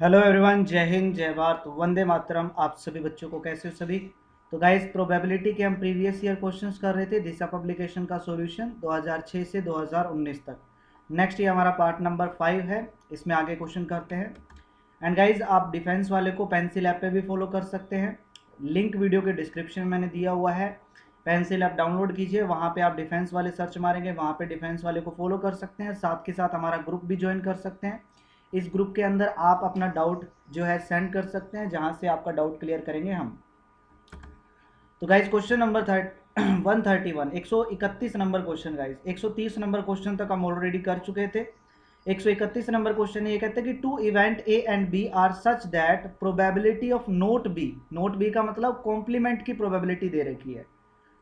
Hello everyone, जय हिंद, जय भारत, वंदे मातरम। आप सभी बच्चों को कैसे हो सभी। तो गाइस, प्रोबेबिलिटी के हम प्रीवियस ईयर क्वेश्चंस कर रहे थे। दिशा पब्लिकेशन का सॉल्यूशन 2006 से 2019 तक। नेक्स्ट ये हमारा पार्ट नंबर 5 है, इसमें आगे क्वेश्चन करते हैं। एंड गाइज, आप डिफेंस वाले को पेंसिल ऐप पे भी फॉलो कर सकते हैं। लिंक वीडियो के डिस्क्रिप्शन में मैंने दिया हुआ है। पेंसिल ऐप डाउनलोड कीजिए, वहाँ पे आप डिफेंस वाले सर्च मारेंगे, वहाँ पे डिफेंस वाले को फॉलो कर सकते हैं। साथ के साथ हमारा ग्रुप भी ज्वाइन कर सकते हैं। इस ग्रुप के अंदर आप अपना डाउट जो है सेंड कर सकते हैं, जहाँ से आपका डाउट क्लियर करेंगे हम। तो guys, question number 131, 131 number question. Guys 130 number question तक हम ऑलरेडी कर चुके थे। 131 नंबर क्वेश्चन ये कहते हैं कि two event A and B are such that probability of not B का मतलब कॉम्प्लीमेंट की प्रोबेबिलिटी दे रखी है।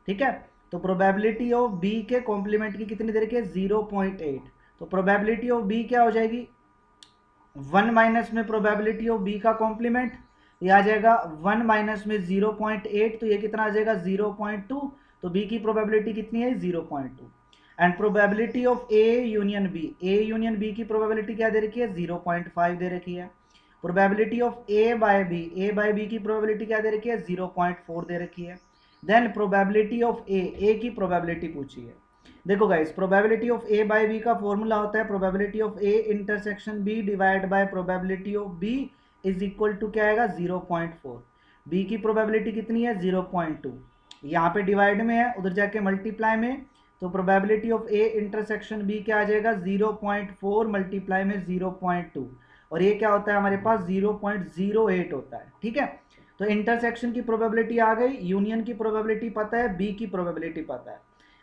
ठीक है, तो प्रोबेबिलिटी ऑफ बी के कॉम्प्लीमेंट की कितनी दे रखी है? 0.8। तो प्रोबेबिलिटी ऑफ बी क्या हो जाएगी? 1 माइनस में प्रोबेबिलिटी ऑफ बी का कॉम्प्लीमेंट, ये आ जाएगा 1 माइनस में 0.8, तो ये कितना आ जाएगा? 0.2। तो बी की प्रोबेबिलिटी कितनी है? 0.2। And probability of A union B की प्रोबेबिलिटी क्या दे रखी है? 0.5 दे रखी है। Probability of A by B की प्रोबेबिलिटी क्या दे रखी है? 0.4 दे रखी है। देन प्रोबेबिलिटी ऑफ ए की प्रोबेबिलिटी पूछी है। देखो guys, probability of A by B का फॉर्मूला होता है probability of A intersection B divide by probability of B is equal to क्या आएगा? 0.4। बी की प्रोबेबिलिटी कितनी है? 0.2। यहाँ पे डिवाइड में है, उधर जाके मल्टीप्लाई में, तो probability of A intersection B क्या आ जाएगा? 0.4 मल्टीप्लाई में 0.2, और ये क्या होता है हमारे पास? 0.08 होता है। ठीक है, तो इंटरसेक्शन की प्रोबेबिलिटी आ गई, यूनियन की प्रोबेबिलिटी पता है, बी की प्रोबेबिलिटी पता है।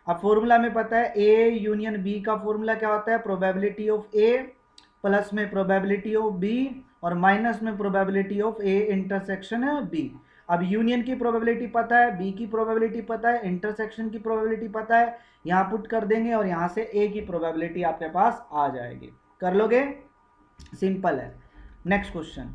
अब फॉर्मूला में पता है ए यूनियन बी का फॉर्मूला क्या होता है? प्रोबेबिलिटी ऑफ ए प्लस में प्रोबेबिलिटी ऑफ बी और माइनस में probability of A intersection B. अब यूनियन की प्रोबेबिलिटी पता है, बी की प्रोबेबिलिटी पता है, इंटरसेक्शन की प्रोबेबिलिटी पता है, यहाँ पुट कर देंगे और यहाँ से ए की प्रोबेबिलिटी आपके पास आ जाएगी। कर लोगे? सिंपल है। नेक्स्ट क्वेश्चन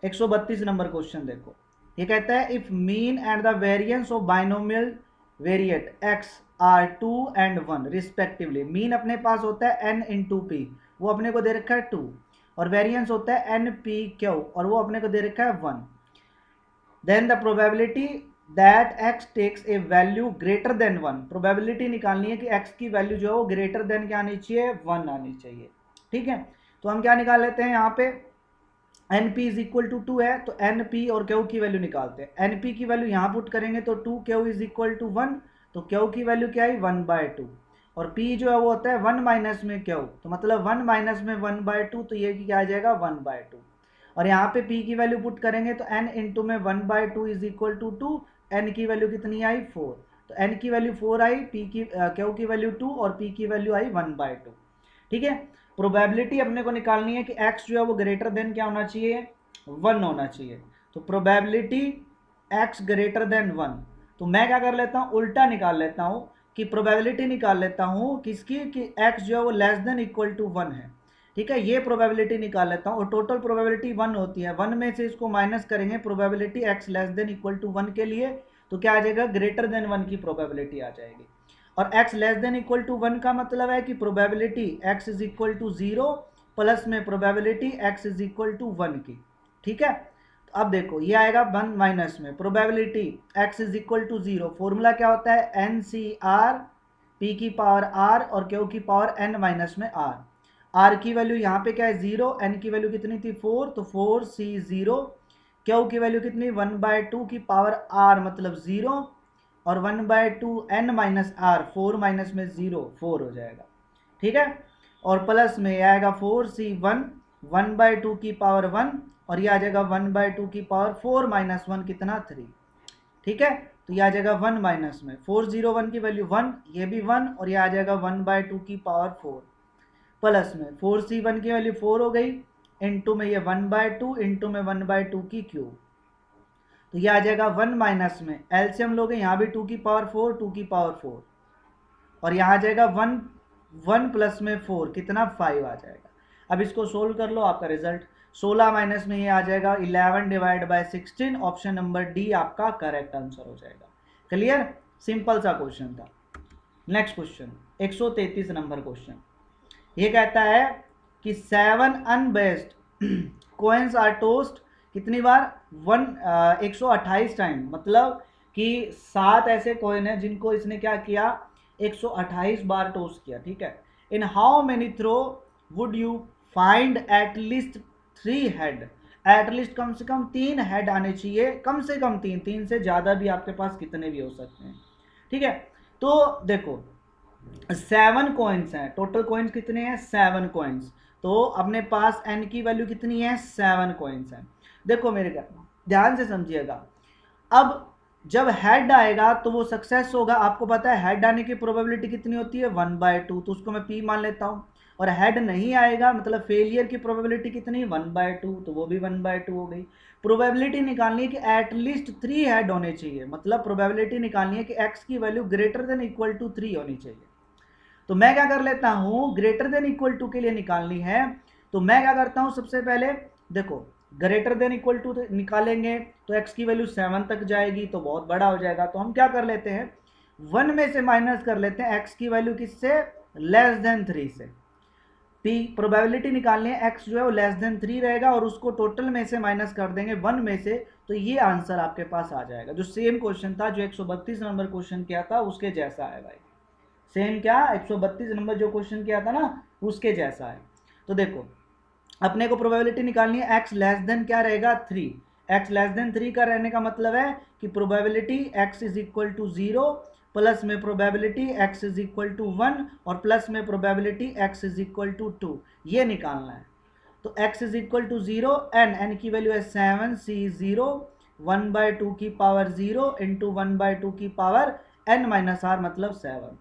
132 नंबर क्वेश्चन देखो। ये कहता है if mean and the variance of binomial variate X are 2 and 1 respectively. Mean अपने पास होता है n इंटू पी, वो अपने को दे रखा है 2, और वेरिएंस होता है n p क्यू, और वो अपने को दे रखा है 1। Then the probability that x takes a value greater than 1। Probability निकालनी है कि x की वैल्यू जो है वो ग्रेटर देन क्या आनी चाहिए? 1 आनी चाहिए। ठीक है, तो हम क्या निकाल लेते हैं यहाँ पे? N p is equal to 2 है, तो एन पी और क्यू की वैल्यू निकालते हैं। एन पी की वैल्यू यहाँ पुट करेंगे तो 2 क्यू इज इक्वल टू 1, तो क्यू की वैल्यू क्या आई? 1/2। और पी जो है वो होता है 1 माइनस में क्यू, तो मतलब 1 माइनस में 1/2, तो ये क्या आ जाएगा? 1/2। और यहाँ पे पी की वैल्यू पुट करेंगे तो एन इंटू में 1/2 इज इक्वल टू 2। एन की वैल्यू कितनी आई? 4। तो एन की वैल्यू 4 आई, पी की क्यू की वैल्यू 2 और पी की वैल्यू आई 1/2। ठीक है, प्रोबेबिलिटी अपने को निकालनी है कि x जो है वो ग्रेटर देन क्या होना चाहिए? 1 होना चाहिए। तो प्रोबेबिलिटी x ग्रेटर देन 1, तो मैं क्या कर लेता हूँ? उल्टा निकाल लेता हूँ कि प्रोबेबिलिटी निकाल लेता हूँ किसकी? कि x जो है वो लेस देन इक्वल टू 1 है। ठीक है, ये प्रोबेबिलिटी निकाल लेता हूँ, और टोटल प्रोबेबिलिटी 1 होती है। 1 में से इसको माइनस करेंगे probability x less than equal to 1 के लिए, तो क्या आ जाएगा? ग्रेटर देन 1 की प्रोबेबिलिटी आ जाएगी। और x less than equal to 1 का मतलब है कि probability x is equal to 0 plus में probability x is equal to 1 की। ठीक है, तो अब देखो ये आएगा 1 माइनस में probability x is equal to 0। Formula क्या होता है? एन सी आर, पी की पावर r और क्यू की पावर n माइनस में r। r की वैल्यू यहाँ पे क्या है? 0। n की वैल्यू कितनी थी? 4, तो 4c0। क्यू की वैल्यू कितनी? 1/2 की पावर r मतलब 0, और 1/2 n माइनस आर, 4 माइनस में 0, 4 हो जाएगा। ठीक है, और प्लस में आएगा 4c1, 1/2 की पावर 1, और ये आ जाएगा 1/2 की पावर 4 माइनस 1 कितना? 3। ठीक है, तो ये आ जाएगा 1 माइनस में 401 की वैल्यू 1, ये भी 1, और ये आ जाएगा 1/2 की पावर 4, प्लस में 4c1 की वैल्यू 4 हो गई, इंटू में ये 1/2, इंटू में 1/2 की क्यूब, तो ये आ जाएगा 1 माइनस में एलसीएम लोगे, यहाँ भी 2 की पावर 4, 2 की पावर 4, और यहाँ आ जाएगा 1, 1 प्लस में 4 कितना? 5 आ जाएगा। अब इसको सोल्व कर लो, आपका रिजल्ट 16 माइनस में ये आ जाएगा 11 divide by 16। Option number D आपका करेक्ट आंसर हो जाएगा। क्लियर? सिंपल सा क्वेश्चन था। Next question 133 number question. ये कहता है कि 7 अनबेस्ड कॉइन्स आर टोस्ट कितनी बार 128 टाइम, मतलब कि 7 ऐसे कॉइन है जिनको इसने क्या किया 128 बार टोस्ट किया, ठीक है। In how many throw would you find at least 3 head, at least कम से कम 3 हेड आने चाहिए, कम से कम 3 से ज़्यादा भी आपके पास कितने भी हो सकते हैं, ठीक है। तो देखो 7 कॉइन्स हैं, टोटल कॉइन्स कितने हैं 7 कॉइन्स, तो अपने पास n की वैल्यू कितनी है 7 कॉइन्स हैं। देखो मेरे ध्यान से समझिएगा, अब जब हेड आएगा तो वो सक्सेस होगा, आपको पता है हेड आने की प्रोबेबिलिटी कितनी होती है 1/2, तो उसको मैं p मान लेता हूँ। और हेड नहीं आएगा मतलब फेलियर की प्रोबेबिलिटी कितनी 1/2, तो वो भी 1/2 हो गई। प्रोबेबिलिटी निकालनी है कि एटलीस्ट 3 हेड होने चाहिए, मतलब प्रोबेबिलिटी निकालनी है कि x की value greater than equal to 3 होनी चाहिए। तो मैं क्या कर लेता हूँ, ग्रेटर देन इक्वल टू के लिए निकालनी है, तो मैं क्या करता हूँ सबसे पहले देखो ग्रेटर देन इक्वल टू निकालेंगे तो x की वैल्यू 7 तक जाएगी, तो बहुत बड़ा हो जाएगा, तो हम क्या कर लेते हैं 1 में से माइनस कर लेते हैं x की वैल्यू किससे लेस देन 3 से। p प्रोबेबिलिटी निकालनी है x जो है वो लेस देन 3 रहेगा और उसको टोटल में से माइनस कर देंगे 1 में से, तो ये आंसर आपके पास आ जाएगा, जो सेम क्वेश्चन था जो 132 नंबर क्वेश्चन किया था उसके जैसा है भाई, सेम क्या 132 नंबर जो क्वेश्चन किया था ना उसके जैसा है। तो देखो अपने को प्रोबेबिलिटी निकालनी है x लेस देन क्या रहेगा 3, x लेस देन 3 का रहने का मतलब है कि probability x is equal to 0 plus में probability x is equal to 1 और प्लस में probability x is equal to 2, ये निकालना है। तो x is equal to 0, n की वैल्यू है 7, c 0, 1/2 की पावर 0 इंटू 1/2 की पावर n माइनस r मतलब 7,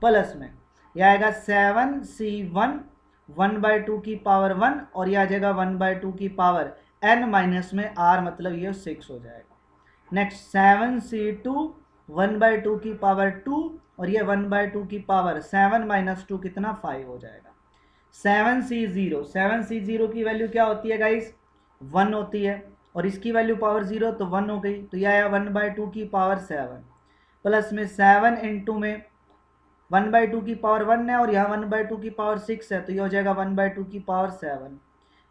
प्लस में यह आएगा 7c1 1/2 की पावर 1 और यह आ जाएगा 1/2 की पावर n माइनस में r मतलब ये 6 हो जाएगा। नेक्स्ट 7c2 1/2 की पावर 2 और ये 1/2 की पावर 7 माइनस 2 कितना 5 हो जाएगा। 7c0 की वैल्यू क्या होती है गाइस 1 होती है और इसकी वैल्यू पावर 0 तो 1 हो गई, तो यह आया 1/2 की पावर 7 प्लस में 7 इंटू में 1/2 की पावर 1 है और यहाँ 1/2 की पावर 6 है, तो ये हो जाएगा 1/2 की पावर 7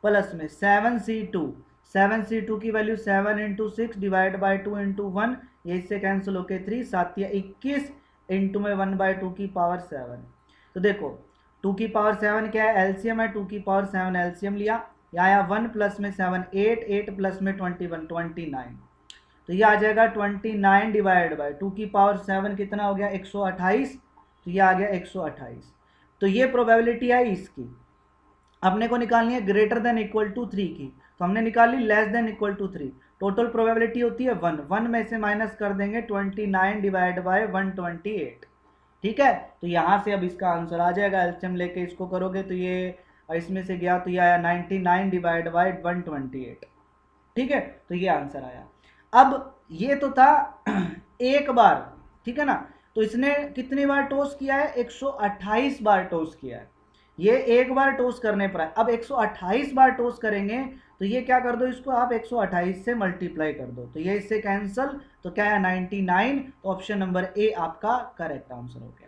प्लस में 7c2 की value 7 into 6 divide by 2 into 1, ये इससे कैंसिल होके 3 7 या 21 इंटू में 1/2 की पावर 7। तो देखो 2 की पावर 7 क्या है एलसीएम है, 2 की पावर 7 एलसीएम लिया, यहाँ आया 1 प्लस में 7 8, 8 प्लस में 21 29, तो ये आ जाएगा 29 डिवाइड बाई 2 की पावर 7 कितना हो गया 128, तो ये आ गया 128। तो ये प्रोबेबिलिटी है इसकी, अपने को निकालनी है ग्रेटर देन इक्वल टू 3 की, तो हमने निकाली less than equal to 3, total probability होती है 1 में से माइनस कर देंगे 29 डिवाइड बाय 128, ठीक है। तो यहाँ से अब इसका आंसर आ जाएगा, एलसीएम लेके इसको करोगे तो ये इसमें से गया तो ये आया 99 डिवाइड बाय 128, ठीक है, तो ये आंसर आया। अब ये तो था एक बार, ठीक है ना, तो इसने कितनी बार टॉस किया है 128 बार टॉस किया है, ये एक बार टॉस करने पर है। अब 128 बार टॉस करेंगे तो ये क्या कर दो इसको आप 128 से मल्टीप्लाई कर दो, तो ये इससे कैंसल, तो क्या है 99, तो ऑप्शन नंबर ए आपका करेक्ट आंसर हो गया,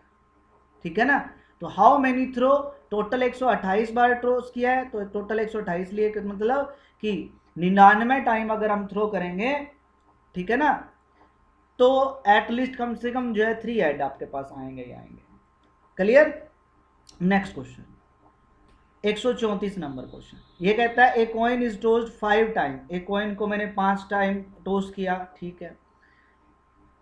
ठीक है ना। तो हाउ मेनी थ्रो, टोटल 128 बार टॉस किया है, तो टोटल 128 लिए मतलब कि 99 टाइम अगर हम थ्रो करेंगे, ठीक है ना, तो एटलीस्ट कम से कम जो है 3 हेड आपके पास आएंगे ही आएंगे। Clear. Next question 134 number question, ये कहता है a coin is tossed 5 time, एक कॉइन को मैंने 5 टाइम टोस्ट किया, ठीक है।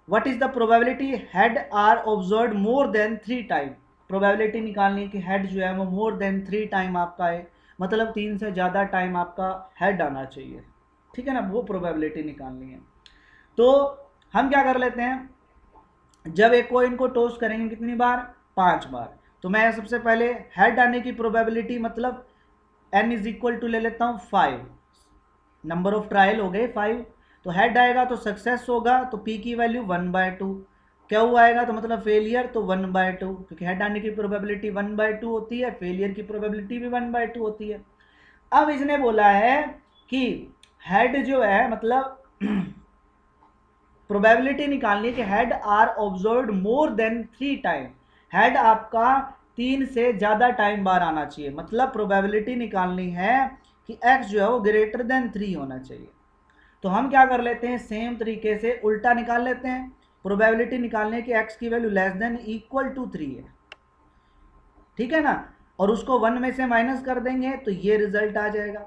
What is the probability head are observe more than 3 time, probability निकालनी है कि हेड जो है वो मोर देन 3 टाइम आपका है, मतलब 3 से ज़्यादा टाइम आपका हेड आना चाहिए, ठीक है ना, वो प्रोबेबिलिटी निकालनी है। तो हम क्या कर लेते हैं, जब एक कॉइन को टॉस करेंगे कितनी बार 5 बार, तो मैं सबसे पहले हेड आने की प्रोबेबिलिटी मतलब n इज इक्वल टू ले लेता हूँ 5, नंबर ऑफ ट्रायल हो गए 5, तो हेड आएगा तो सक्सेस होगा, तो p की वैल्यू 1/2, क्या हुआ आएगा तो मतलब फेलियर तो 1/2, क्योंकि हेड आने की प्रोबेबिलिटी 1/2 होती है, फेलियर की प्रोबेबिलिटी भी 1/2 होती है। अब इसने बोला है कि हेड जो है मतलब प्रोबेबिलिटी निकालनी है कि head are observed more than 3 time, head आपका 3 से ज़्यादा टाइम बार आना चाहिए, मतलब प्रोबेबिलिटी निकालनी है कि x जो है वो ग्रेटर देन 3 होना चाहिए। तो हम क्या कर लेते हैं, सेम तरीके से उल्टा निकाल लेते हैं, प्रोबेबिलिटी निकालने की x की value less than equal to 3 है, ठीक है ना, और उसको 1 में से माइनस कर देंगे तो ये रिजल्ट आ जाएगा।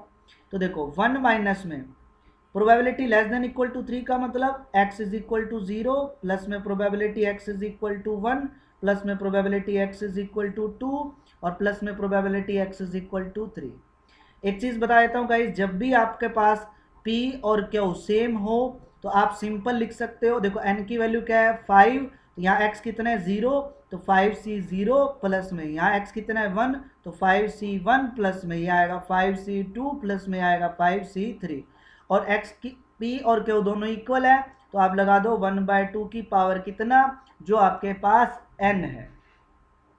तो देखो 1 माइनस में probability less than equal to 3 का मतलब x is equal to 0, plus में probability x is equal to 1, plus में probability x is equal to 2, और प्लस में probability x is equal to 3। एक चीज़ बता देता हूँ गाइस, जब भी आपके पास p और q सेम हो तो आप सिंपल लिख सकते हो। देखो n की वैल्यू क्या है 5, तो यहाँ x कितना है 0, तो 5c 0, प्लस में यहाँ x कितना है 1, तो 5c 1, प्लस में यह आएगा 5c 2, प्लस में आएगा 5c 3। और x की p और q दोनों इक्वल है, तो आप लगा दो 1/2 की पावर कितना, जो आपके पास n है,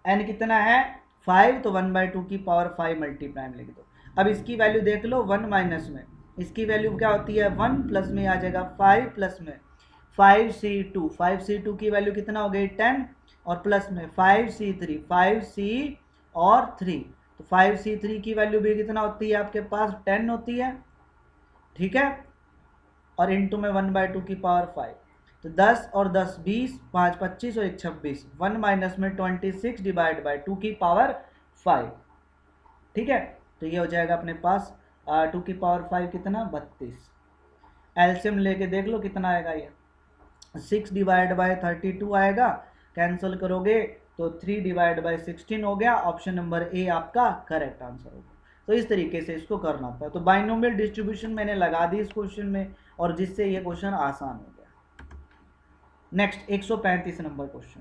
n कितना है 5, तो 1/2 की पावर 5 मल्टीप्लाई लिख दो। अब इसकी वैल्यू देख लो 1 माइनस में, इसकी वैल्यू क्या होती है 1, प्लस में आ जाएगा 5, प्लस में 5c2, 5c2 की वैल्यू कितना हो गई 10, और प्लस में 5c3, 5c और 3, तो 5c3 की वैल्यू भी कितना होती है आपके पास 10 होती है, ठीक है, और इंटू में 1/2 की पावर 5, तो 10 और 10 20, 5 25 और 1 26, 1 माइनस में 26 डिवाइड बाई 2 की पावर 5, ठीक है। तो ये हो जाएगा अपने पास 2 की पावर 5 कितना 32। एलसीएम लेके देख लो कितना आएगा, ये 6 डिवाइड बाई 32 आएगा, कैंसिल करोगे तो 3 डिवाइड बाई 16 हो गया। ऑप्शन नंबर ए आपका करेक्ट आंसर होगा। तो इस तरीके से इसको करना होता है। तो बाइनोमियल डिस्ट्रीब्यूशन मैंने लगा दी इस क्वेश्चन में, और जिससे ये क्वेश्चन आसान हो गया। नेक्स्ट 135 नंबर क्वेश्चन,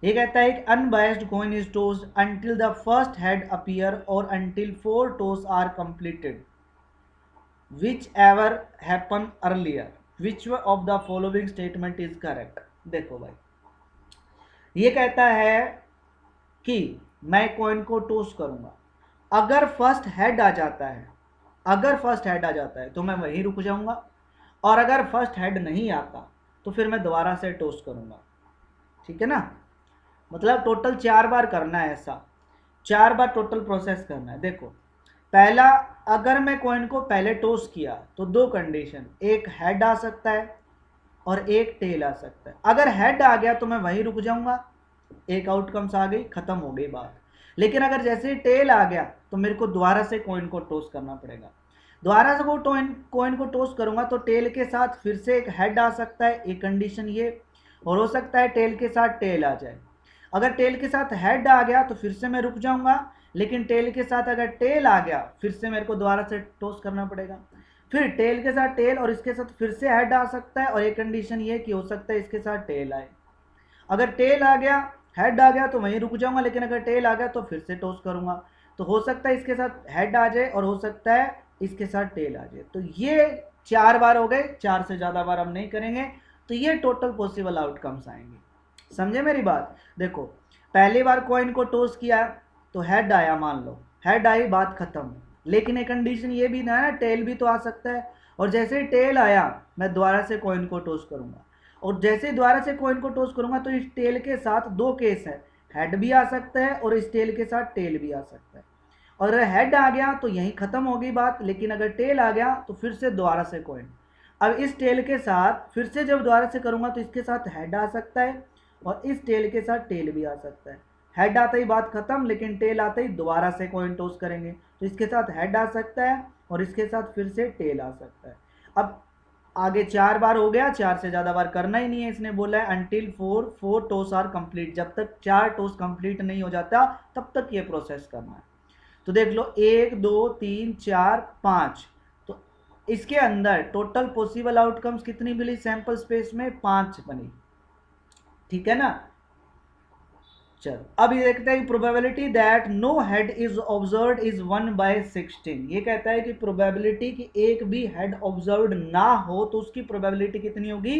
ये कहता है एक unbiased coin is tossed until the first head appear और until 4 toss are completed, whichever happen earlier, which of the following statement is correct. देखो भाई, ये कहता है कि मैं कॉइन को टोस करूंगा, अगर फर्स्ट हेड आ जाता है, अगर फर्स्ट हेड आ जाता है तो मैं वहीं रुक जाऊंगा, और अगर फर्स्ट हेड नहीं आता तो फिर मैं दोबारा से टोस करूंगा, ठीक है ना। मतलब टोटल 4 बार करना है, ऐसा 4 बार टोटल प्रोसेस करना है। देखो पहला, अगर मैं कॉइन को पहले टोस किया तो 2 कंडीशन, एक हेड आ सकता है और एक टेल आ सकता है। अगर हेड आ गया तो मैं वहीं रुक जाऊंगा, एक आउटकम्स आ गई, खत्म हो गई बात। लेकिन अगर जैसे ही टेल आ गया तो मेरे को दोबारा से कॉइन को टोस करना पड़ेगा। दोबारा से वो कॉइन को टोस करूंगा तो टेल के साथ फिर से एक हेड आ सकता है, एक कंडीशन ये, और हो सकता है टेल के साथ टेल आ जाए। अगर टेल के साथ हेड आ गया तो फिर से मैं रुक जाऊंगा, लेकिन टेल के साथ अगर टेल आ गया फिर से मेरे को दोबारा से टोस करना पड़ेगा। फिर टेल के साथ टेल और इसके साथ फिर से हेड आ सकता है, और एक कंडीशन ये कि हो सकता है इसके साथ टेल आए। अगर टेल आ गया, हेड आ गया तो वहीं रुक जाऊंगा, लेकिन अगर टेल आ गया तो फिर से टोस करूंगा। तो हो सकता है इसके साथ हेड आ जाए और हो सकता है इसके साथ टेल आ जाए। तो ये 4 बार हो गए, 4 से ज़्यादा बार हम नहीं करेंगे। तो ये टोटल पॉसिबल आउटकम्स आएंगे, समझे मेरी बात। देखो पहली बार कॉइन को टोस किया तो हेड आया, मान लो हेड आई, बात खत्म। लेकिन एक कंडीशन ये भी ना है, टेल भी तो आ सकता है, और जैसे ही टेल आया मैं दोबारा से कॉइन को टोस करूंगा, और जैसे ही दोबारा से कॉइन को टोस करूंगा तो इस टेल के साथ 2 केस है, हेड भी आ सकता है और इस टेल के साथ टेल भी आ सकता है। और अगर हेड आ गया तो यहीं खत्म होगी बात, लेकिन अगर टेल आ गया तो फिर से दोबारा से कॉइन। अब इस टेल के साथ फिर से जब दोबारा से करूंगा तो इसके साथ हेड आ सकता है और इस टेल के साथ टेल भी आ सकता है। हेड आते ही बात खत्म, लेकिन टेल आते ही दोबारा से कॉइन टॉस करेंगे तो इसके साथ हेड आ सकता है और इसके साथ फिर से टेल आ सकता है। अब आगे 4 बार हो गया, 4 से ज़्यादा बार करना ही नहीं है। इसने बोला है अंटिल 4 टॉस आर कंप्लीट, जब तक 4 टॉस कंप्लीट नहीं हो जाता तब तक ये प्रोसेस करना है। तो देख लो 1 2 3 4 5, तो इसके अंदर टोटल पॉसिबल आउटकम्स कितनी मिली, सैंपल स्पेस में 5 बनी, ठीक है ना। चलो अब ये देखते हैं probability that no head is observed is 1/16। ये कहता है कि प्रोबेबिलिटी कि एक भी हेड ऑब्जर्व्ड ना हो तो उसकी प्रोबेबिलिटी कितनी होगी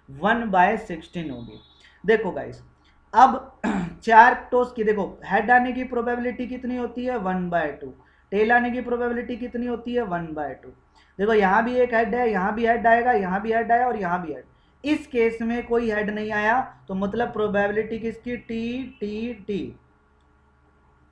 1/16 होगी। देखो गाइस, अब 4 टॉस की देखो, हेड आने की प्रोबेबिलिटी कितनी होती है 1/2, टेल आने की प्रोबेबिलिटी कितनी होती है 1/2। देखो यहाँ भी एक हेड है, यहाँ भी हेड आएगा, यहाँ भी हेड आया और यहाँ भी हेड। इस केस में कोई हेड नहीं आया तो मतलब प्रोबेबिलिटी किसकी टी टी टी,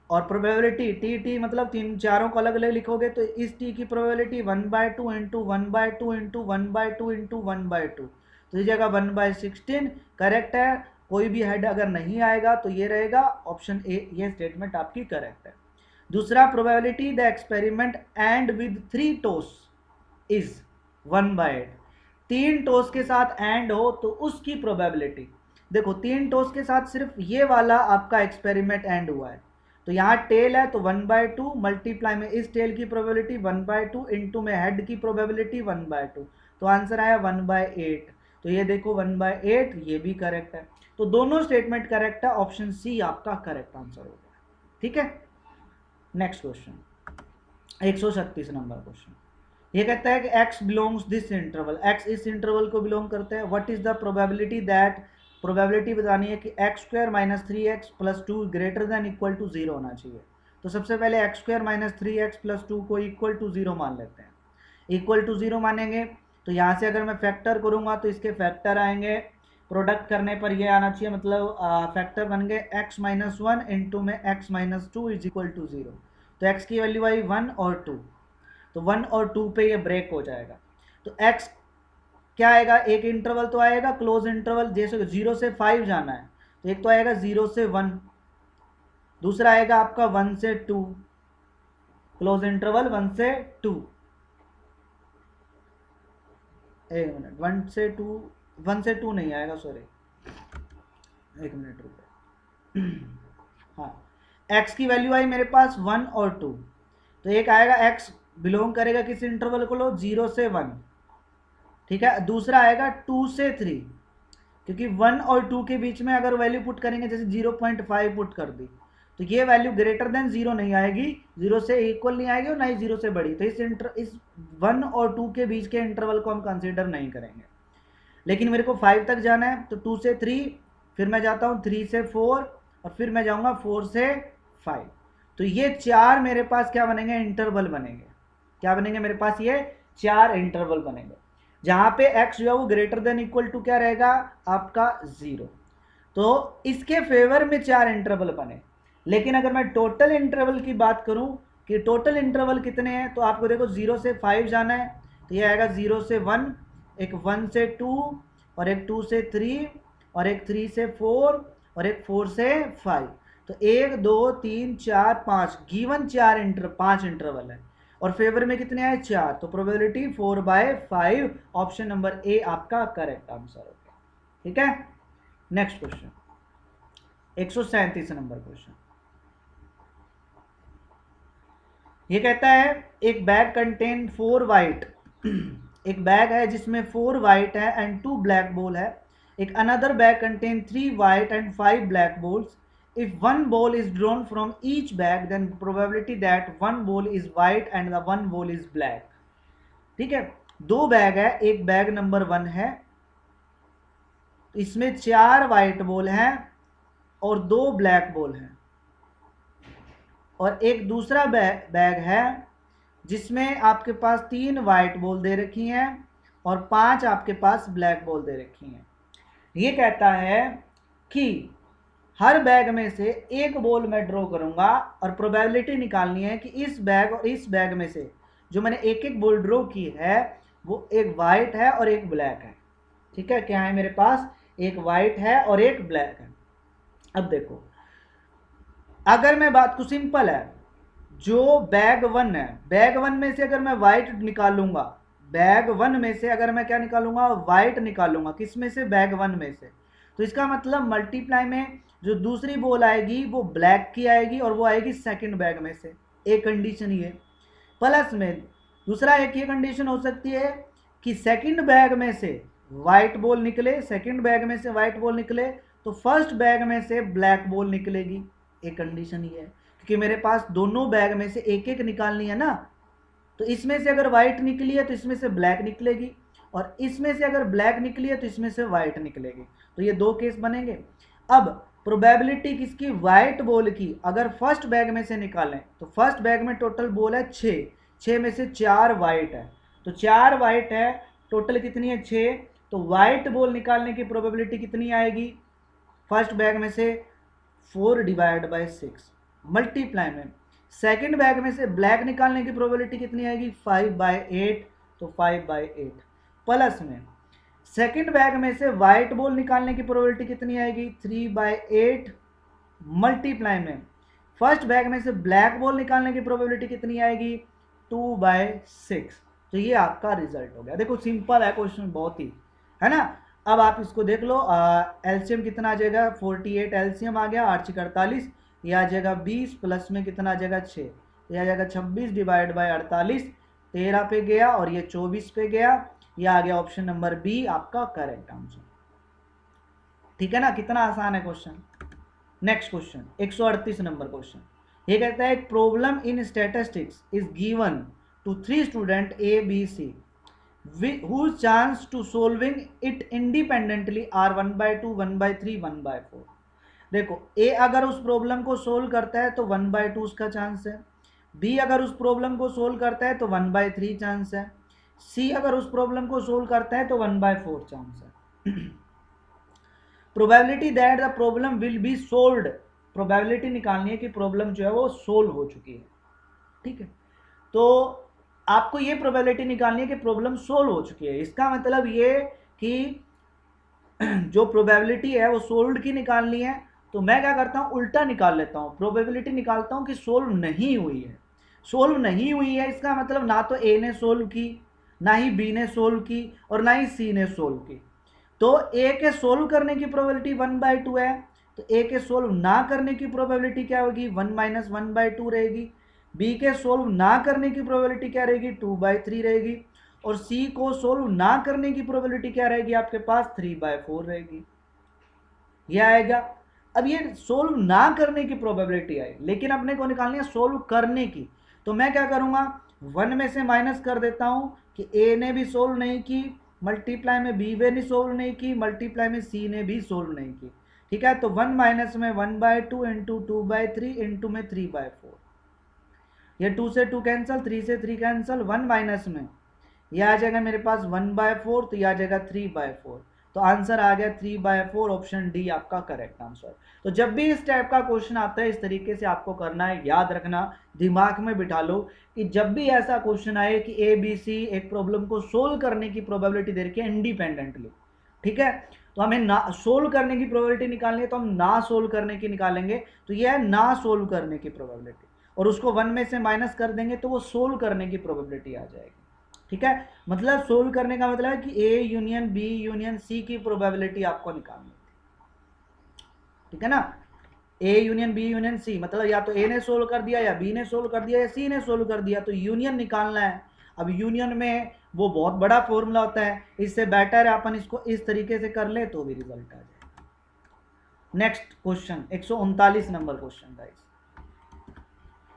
और प्रोबेबिलिटी टी टी मतलब तीन चारों को अलग अलग लिखोगे तो इस टी की प्रोबेबिलिटी 1/2 इंटू 1/2 इंटू 1/2 इंटू 1/2, तो ये जगह 1/16 करेक्ट है। कोई भी हेड अगर नहीं आएगा तो ये रहेगा ऑप्शन ए, ये स्टेटमेंट आपकी करेक्ट है। दूसरा, probability the experiment end with 3 toss is 1/8। 3 toss के साथ एंड हो तो उसकी प्रोबेबिलिटी, देखो 3 टोस के साथ सिर्फ ये वाला आपका एक्सपेरिमेंट एंड हुआ है, तो यहाँ टेल है तो 1/2 मल्टीप्लाई में इस टेल की प्रोबेबिलिटी 1/2 इंटू में हेड की प्रोबेबिलिटी 1/2, तो आंसर आया 1/8। तो ये देखो 1/8, ये भी करेक्ट है। तो दोनों स्टेटमेंट करेक्ट है, ऑप्शन सी आपका करेक्ट आंसर हो गया। ठीक है, नेक्स्ट क्वेश्चन 136 नंबर क्वेश्चन। ये कहता है कि x belongs this interval, x इस इंटरवल को बिलोंग करता है। What is the probability that, probability बतानी है कि x² minus 3x plus 2 greater than equal to 0 होना चाहिए। तो सबसे पहले x² माइनस 3x प्लस 2 को इक्वल टू 0 मान लेते हैं। इक्वल टू 0 मानेंगे तो यहाँ से अगर मैं फैक्टर करूँगा तो इसके फैक्टर आएंगे, प्रोडक्ट करने पर ये आना चाहिए, मतलब फैक्टर बन गए x माइनस 1 इंटू में x minus 2 is equal to 0। तो x की वैल्यू आई 1 और 2, तो 1 और 2 पे ये ब्रेक हो जाएगा। तो x क्या आएगा, एक इंटरवल तो आएगा क्लोज इंटरवल, जैसे 0 से 5 जाना है तो एक तो आएगा 0 से 1, दूसरा आएगा आपका 1 से 2, क्लोज इंटरवल 1 से 2, एक मिनट 1 से 2, 1 से 2 नहीं आएगा, सॉरी एक मिनट रुको। हाँ, x की वैल्यू आई मेरे पास 1 और 2, तो एक आएगा x बिलोंग करेगा किस इंटरवल को, लो 0 से 1, ठीक है। दूसरा आएगा 2 से 3, क्योंकि 1 और 2 के बीच में अगर वैल्यू पुट करेंगे, जैसे 0.5 पुट कर दी तो ये वैल्यू ग्रेटर देन 0 नहीं आएगी, 0 से इक्वल नहीं आएगी और ना ही 0 से बड़ी, तो इस 1 और 2 के बीच के इंटरवल को हम कंसीडर नहीं करेंगे। लेकिन मेरे को 5 तक जाना है तो 2 से 3, फिर मैं जाता हूँ 3 से 4 और फिर मैं जाऊँगा 4 से 5, तो ये 4 मेरे पास क्या बनेंगे, इंटरवल बनेंगे। क्या बनेंगे मेरे पास, ये 4 इंटरवल बनेंगे, जहाँ पे x जो है वो ग्रेटर देन इक्वल टू क्या रहेगा आपका 0। तो इसके फेवर में 4 इंटरवल बने। लेकिन अगर मैं टोटल इंटरवल की बात करूं कि टोटल इंटरवल कितने हैं, तो आपको देखो 0 से 5 जाना है तो ये आएगा 0 से 1, एक 1 से 2 और एक 2 से 3 और एक 3 से 4 और एक 4 से 5, तो 1 2 3 4 5 गिवन 5 इंटरवल है और फेवर में कितने आए 4, तो प्रोबेबिलिटी 4/5, ऑप्शन नंबर ए आपका करेक्ट आंसर होगा। ठीक है, नेक्स्ट क्वेश्चन 137 नंबर क्वेश्चन। ये कहता है एक बैग कंटेन 4 वाइट एक बैग है जिसमें 4 वाइट है एंड 2 ब्लैक बॉल है। एक another bag contain 3 white and 5 black balls. If one ball is drawn from each bag, then probability that one ball is white and the one ball is black. ठीक है, 2 bag है, एक bag number 1 है, इसमें 4 white ball हैं और 2 black ball हैं, और एक दूसरा बैग है जिसमें आपके पास 3 वाइट बॉल दे रखी हैं और 5 आपके पास ब्लैक बॉल दे रखी हैं। ये कहता है कि हर बैग में से एक बॉल मैं ड्रॉ करूंगा और प्रोबेबिलिटी निकालनी है कि इस बैग और इस बैग में से जो मैंने एक एक बॉल ड्रॉ की है वो एक वाइट है और एक ब्लैक है। ठीक है, क्या है मेरे पास, एक वाइट है और एक ब्लैक है। अब देखो, अगर मैं बात को सिंपल है, जो बैग 1 है, बैग 1 में से अगर मैं वाइट निकालूंगा, बैग 1 में से अगर मैं क्या निकालूंगा, वाइट निकालूंगा, किस में से, बैग 1 में से, तो इसका मतलब मल्टीप्लाई में जो दूसरी बॉल आएगी वो ब्लैक की आएगी और वो आएगी सेकंड बैग में से। एक कंडीशन ये, प्लस में दूसरा एक ये कंडीशन हो सकती है कि सेकंड बैग में से वाइट बॉल निकले, सेकंड बैग में से वाइट बॉल निकले तो फर्स्ट बैग में से ब्लैक बॉल निकलेगी। एक कंडीशन ये है, क्योंकि मेरे पास दोनों बैग में से एक एक निकालनी है ना, तो इसमें से अगर वाइट निकली है तो इसमें से ब्लैक निकलेगी और इसमें से अगर ब्लैक निकली है तो इसमें से वाइट निकलेगी। तो ये 2 केस बनेंगे। अब प्रोबेबिलिटी किसकी, वाइट बॉल की, अगर फर्स्ट बैग में से निकालें तो फर्स्ट बैग में टोटल बॉल है 6 में से 4 वाइट है, तो 4 वाइट है, टोटल कितनी है 6, तो वाइट बॉल निकालने की प्रोबेबिलिटी कितनी आएगी, फर्स्ट बैग में से 4 डिवाइड बाय 6, मल्टीप्लाई में सेकंड बैग में से ब्लैक निकालने की प्रोबेबिलिटी कितनी आएगी 5/8, तो 5/8 प्लस में सेकंड बैग में से व्हाइट बॉल निकालने की प्रोबेबिलिटी कितनी आएगी 3/8 मल्टीप्लाई में फर्स्ट बैग में से ब्लैक बॉल निकालने की प्रोबेबिलिटी कितनी आएगी 2/6। तो ये आपका रिजल्ट हो गया। देखो सिंपल है क्वेश्चन बहुत ही, है ना। अब आप इसको देख लो, एलसीएम कितना आ जाएगा 48 एलसीएम आ गया, 8 6 48, ये आ जाएगा 20 प्लस में कितना आ जाएगा 6, ये आ जाएगा 26 डिवाइड बाय 48, 13 पे गया और ये 24 पे गया, ये आ गया ऑप्शन नंबर बी आपका करेक्ट आंसर। ठीक है ना, कितना आसान है question. Next question 138 number question, ये कहता है एक problem in statistics is given to 3 student A B C whose chance to solving it independently are 1/2 1/3 1/4। देखो ए अगर उस प्रॉब्लम को सोल्व करता है तो 1/2 उसका चांस है, बी अगर उस प्रॉब्लम को सोल्व करता है तो 1/3 चांस है, सी अगर उस प्रॉब्लम को सोल्व करता है तो 1/4 चांस है। Probability that the problem will be solved, probability निकालनी है कि प्रॉब्लम जो है वो सोल्व हो चुकी है। ठीक है, तो आपको ये प्रोबेबिलिटी निकालनी है कि प्रॉब्लम सोल्व हो चुकी है। इसका मतलब ये कि जो प्रोबेबिलिटी है वो सोल्व की निकालनी है, तो मैं क्या करता हूँ उल्टा निकाल लेता हूँ, प्रोबेबिलिटी निकालता हूँ कि सोल्व नहीं हुई है। सोल्व नहीं हुई है इसका मतलब ना तो ए ने सोल्व की, ना ही बी ने सोल्व की और ना ही सी ने सोल्व की। तो ए के सोल्व करने की प्रोबेबिलिटी 1/2 है, तो ए के सोल्व ना करने की प्रोबेबिलिटी क्या होगी 1 - 1/2 रहेगी। बी के सोल्व ना करने की प्रोबेबिलिटी क्या रहेगी 2/3 रहेगी, और सी को सोल्व ना करने की प्रोबेबिलिटी क्या रहेगी आपके पास 3/4 रहेगी। यह आएगा। अब ये सोल्व ना करने की प्रोबेबिलिटी आई, लेकिन अपने को निकालनी है सोल्व करने की, तो मैं क्या करूंगा 1 में से माइनस कर देता हूं कि ए ने भी सोल्व नहीं की, मल्टीप्लाई में बी ने सोल्व नहीं की, मल्टीप्लाई में सी ने भी सोल्व नहीं की। ठीक है, तो 1 माइनस में 1/2 इंटू 2/3 इंटू में 3/4, ये 2 से 2 कैंसिल, 3 से 3 कैंसिल, 1 माइनस में ये आ जाएगा मेरे पास 1/4, तो ये आ जाएगा 3/4, तो आंसर आ गया 3/4, ऑप्शन डी आपका करेक्ट आंसर। तो जब भी इस टाइप का क्वेश्चन आता है इस तरीके से आपको करना है, याद रखना, दिमाग में बिठा लो कि जब भी ऐसा क्वेश्चन आए कि ए बी सी एक प्रॉब्लम को सोल्व करने की प्रोबेबिलिटी दे रखी है इंडिपेंडेंटली, ठीक है, तो हमें ना सोल्व करने की प्रोबेबिलिटी निकालनी है तो हम ना सोल्व करने की निकालेंगे, तो यह है ना सोल्व करने की प्रोबेबिलिटी, और उसको 1 में से माइनस कर देंगे तो वो सोल्व करने की प्रोबेबिलिटी आ जाएगी। ठीक है, मतलब सोल्व करने का मतलब है कि A union B union C की प्रोबेबिलिटी आपको निकालनी है। ठीक है ना, A union B union C मतलब या तो ए ने सोल्व कर दिया या बी ने सोल्व कर दिया या सी ने सोल्व कर दिया, तो यूनियन निकालना है। अब यूनियन में वो बहुत बड़ा फॉर्मूला होता है, इससे बेटर है अपन इसको इस तरीके से कर ले तो भी रिजल्ट आ जाएगा। Next question 139 number question guys,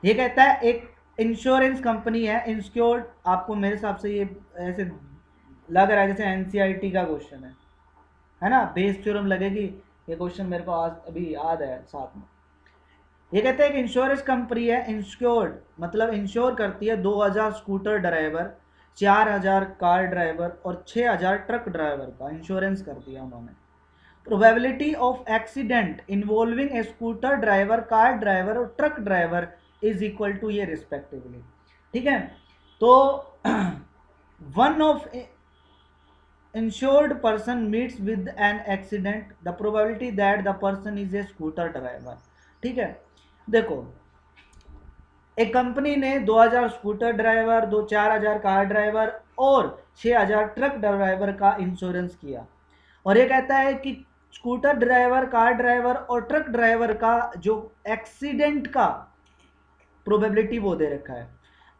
ये कहता है एक इंश्योरेंस कंपनी है, इंश्योर्ड, आपको मेरे हिसाब से ये ऐसे लग रहा है जैसे एनसीईआरटी का क्वेश्चन है ना, बेस थ्योरम लगेगी ये क्वेश्चन, मेरे को आज अभी याद है साथ में। ये कहते हैं कि इंश्योरेंस कंपनी है, इंश्योर्ड मतलब इंश्योर करती है 2000 स्कूटर ड्राइवर, 4000 कार ड्राइवर और 6000 ट्रक ड्राइवर का इंश्योरेंस कर दिया उन्होंने। Probability of accident involving a scooter driver, car driver और truck driver is equal to ये रिस्पेक्टिवली। ठीक है, तो one of insured person meets with an accident, the probability that the person is a scooter driver। ठीक है, देखो एक company ने 2000 स्कूटर ड्राइवर, 4000 कार ड्राइवर और 6000 ट्रक ड्राइवर का इंश्योरेंस किया, और ये कहता है कि स्कूटर ड्राइवर, कार ड्राइवर और ट्रक ड्राइवर का जो एक्सीडेंट का प्रोबेबिलिटी वो दे रखा है।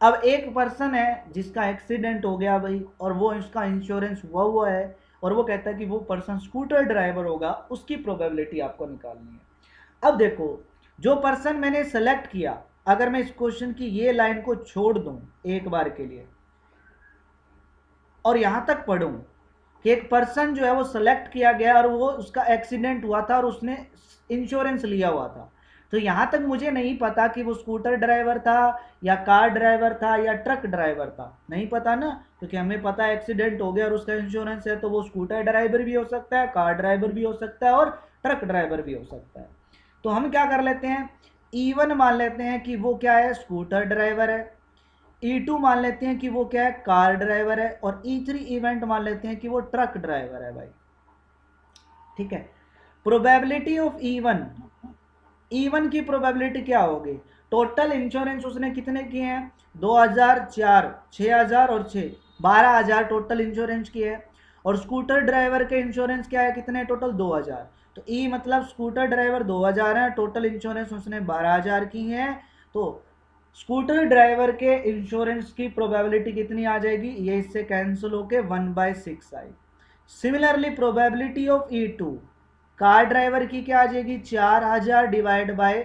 अब एक पर्सन है जिसका एक्सीडेंट हो गया भाई, और वो इसका इंश्योरेंस हुआ है, और वो कहता है कि वो पर्सन स्कूटर ड्राइवर होगा, उसकी प्रोबेबिलिटी आपको निकालनी है। अब देखो जो पर्सन मैंने सेलेक्ट किया, अगर मैं इस क्वेश्चन की ये लाइन को छोड़ दूं एक बार के लिए और यहां तक पढ़ूं कि एक पर्सन जो है वो सेलेक्ट किया गया और वो उसका एक्सीडेंट हुआ था और उसने इंश्योरेंस लिया हुआ था, तो यहां तक मुझे नहीं पता कि वो स्कूटर ड्राइवर था या कार ड्राइवर था या ट्रक ड्राइवर था, नहीं पता ना, क्योंकि हमें पता है एक्सीडेंट हो गया और उसका इंश्योरेंस है, तो वो स्कूटर ड्राइवर भी हो सकता है, कार ड्राइवर भी हो सकता है और ट्रक ड्राइवर भी हो सकता है। तो हम क्या कर लेते हैं, E1 मान लेते हैं कि वो क्या है, स्कूटर ड्राइवर है। E2 मान लेते हैं कि वो क्या है, कार ड्राइवर है। और E3 इवेंट मान लेते हैं कि वो ट्रक ड्राइवर है भाई। ठीक है, प्रोबेबिलिटी ऑफ E1 की प्रोबेबिलिटी क्या होगी, टोटल इंश्योरेंस उसने कितने किए हैं, 2004, 6000 और 6, 12000 टोटल इंश्योरेंस किए हैं। और स्कूटर ड्राइवर के इंश्योरेंस क्या है, कितने टोटल, 2000। तो ई मतलब स्कूटर ड्राइवर 2000 है, टोटल इंश्योरेंस उसने 12000 की है। तो स्कूटर ड्राइवर के इंश्योरेंस की प्रोबेबिलिटी कितनी आ जाएगी, ये इससे कैंसिल होके 1/6 आई। Similarly probability of E2, car driver की क्या आ जाएगी, 4000 डिवाइड बाय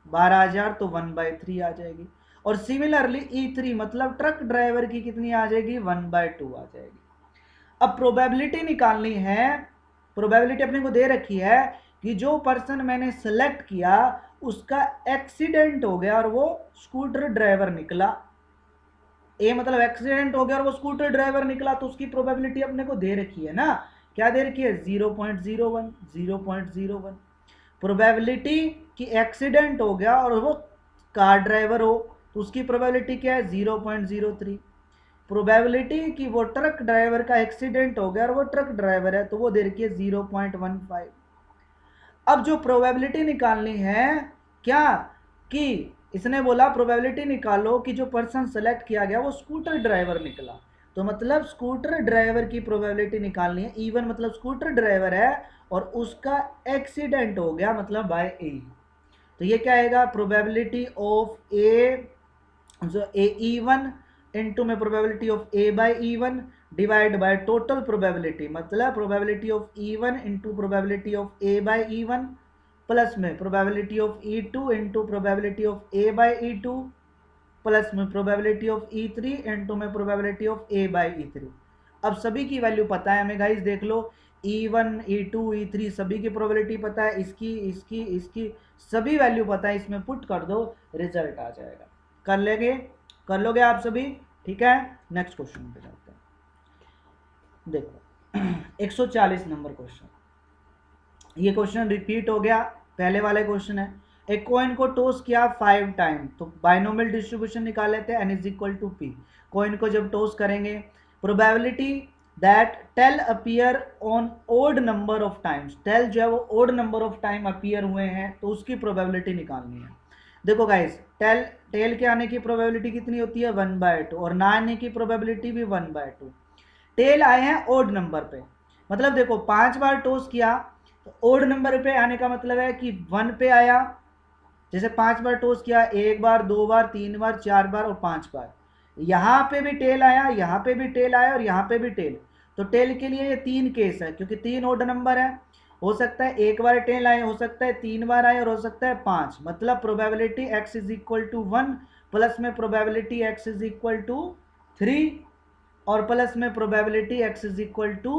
12000, तो 1/3 आ जाएगी। और सिमिलरली E3 मतलब ट्रक ड्राइवर की कितनी आ जाएगी, 1/2 आ जाएगी। अब प्रोबेबिलिटी निकालनी है, प्रोबेबिलिटी अपने को दे रखी है कि जो पर्सन मैंने सेलेक्ट किया उसका एक्सीडेंट हो गया और वो स्कूटर ड्राइवर निकला। ए मतलब एक्सीडेंट हो गया और वो स्कूटर ड्राइवर निकला, तो उसकी प्रोबेबिलिटी अपने को दे रखी है ना, क्या दे रखी है, 0.01, 0.01। प्रोबेबिलिटी कि एक्सीडेंट हो गया और वो कार ड्राइवर हो, तो उसकी प्रोबेबिलिटी क्या है, 0.03। प्रोबेबिलिटी कि वो ट्रक ड्राइवर का एक्सीडेंट हो गया और वो ट्रक ड्राइवर है, तो वो दे रखी है 0.15। अब जो प्रोबेबिलिटी निकालनी है क्या, कि इसने बोला प्रोबेबिलिटी निकालो कि जो पर्सन सेलेक्ट किया गया वो स्कूटर ड्राइवर निकला। तो मतलब स्कूटर ड्राइवर की प्रोबेबिलिटी निकालनी है, इवन मतलब स्कूटर ड्राइवर है और उसका एक्सीडेंट हो गया मतलब बाय ए। तो ये क्या आएगा, प्रोबेबिलिटी ऑफ ए, जो ए E1 इंटू में probability of A by E1 divide by total probability, मतलब probability of E1 into probability of A by E1 plus में probability of E2 into probability of A by E2 plus में probability of E3 into में probability of A by E3। अब सभी की value पता है हमें गाइस, देख लो E1, E2, E3 सभी की प्रोबेबिलिटी पता है, इसकी इसकी इसकी सभी वैल्यू पता है, इसमें पुट कर दो, रिजल्ट आ जाएगा। कर लेंगे, कर लोगे आप सभी, ठीक है। नेक्स्ट क्वेश्चन पे जाते हैं। देखो 140 नंबर क्वेश्चन, ये क्वेश्चन रिपीट हो गया, पहले वाले क्वेश्चन है। एक कॉइन को टॉस किया 5 टाइम, तो बाइनोमियल डिस्ट्रीब्यूशन निकाल लेते हैं, n is equal to p। Coin को जब टॉस करेंगे, probability that tail appear on odd number of times, tail जो है वो odd number of time appear हुए हैं, तो उसकी प्रोबेबिलिटी निकालनी है। देखो गाइस, टेल के आने की प्रोबेबिलिटी कितनी होती है, 1/2, और ना आने की प्रोबेबिलिटी भी 1/2। टेल आए हैं ओड नंबर पे, मतलब देखो 5 बार टॉस किया, तो ओड नंबर पे आने का मतलब है कि 1 पे आया। जैसे 5 बार टॉस किया, 1 बार, 2 बार, 3 बार, 4 बार और 5 बार, यहाँ पे भी टेल आया, यहाँ पे भी टेल आया और यहाँ पे भी टेल। तो टेल के लिए ये 3 केस है, क्योंकि 3 ओड नंबर है, हो सकता है 1 बार टेल आए, हो सकता है 3 बार आए और हो सकता है 5। मतलब probability x is equal to 1 plus में probability x is equal to 3 और प्लस में probability x is equal to